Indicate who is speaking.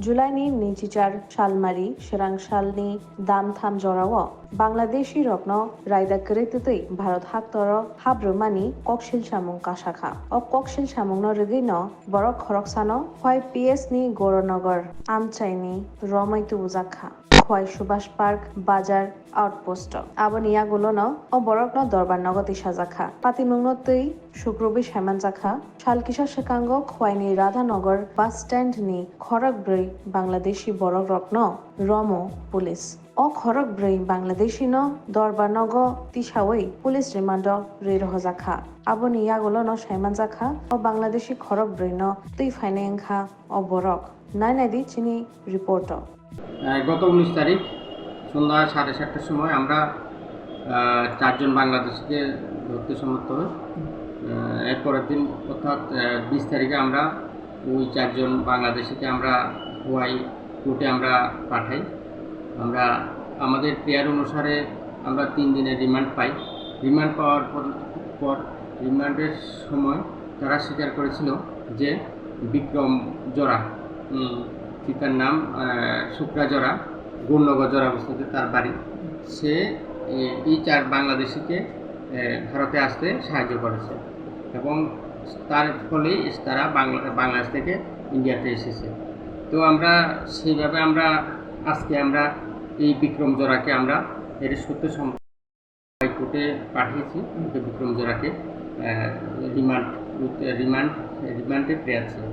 Speaker 1: जुलाइनि 24 सालमारि सोरांसालनि दामथाम जराव बांलादेशी रत्न रायदा करेतै भारत हाक्तर हाब्रमानि ककशिल सामुं काशाखा अ ककशिल सामुं न रगै न बरक खरकसानो हय पीएस नि गौरनगर आमचाइनि रमैतु उजाखा खय सुभाष पार्क बाजार आउटपोस्ट आबनि यागुलो न अ बरक न दरबार नगति साजाखा पातिमुंग न तै शुक्रबि सामान जाखा सालकिसा सेकांग खयनि राधानगर बास स्टैंड नि खरक ब्रै बांलादेशी बरक रत्न रमो पुलिस अ खरक ब्रै बांलादेशी न दरबार नग तिसावै पुलिस रिमांड रेरह जाखा आबनि यागुलो न सामान जाखा अ बांलादेशी खरक ब्रै न तै फाइने एंखा अ बरक नायनायदि चिनी रिपोर्ट
Speaker 2: গত 19 তারিখ সন্ধ্যা 7:30টার সময় আমরা চারজন বাংলাদেশিকে ধরতে সমর্থ হই। এরপরের দিন অর্থাৎ 20 তারিখে আমরা ওই চারজন বাংলাদেশিকে আমরা হোয়াই কোর্টে আমরা পাঠাই। আমরা আমাদের প্রেয়ার অনুসারে আমরা 3 দিনের রিমান্ড পাই। রিমান্ড পাওয়ার পর রিমান্ডের সময় তারা স্বীকার করেছিল যে বিক্রম জোড়া পিতার নাম শুক্রাজরা গৌরনগর জোড়া অবস্থাতে তার বাড়ি, সে এই 4 বাংলাদেশিকে ভারতে আসতে সাহায্য করেছে এবং তার ফলেই তারা বাংলাদেশ থেকে ইন্ডিয়াতে এসেছে। তো আমরা সেইভাবে আজকে আমরা এই বিক্রম জোড়াকে আমরা এর সত্য কোর্টে পাঠিয়েছি। বিক্রম জোড়াকে রিমান্ডে প্রেয়ার ছিল।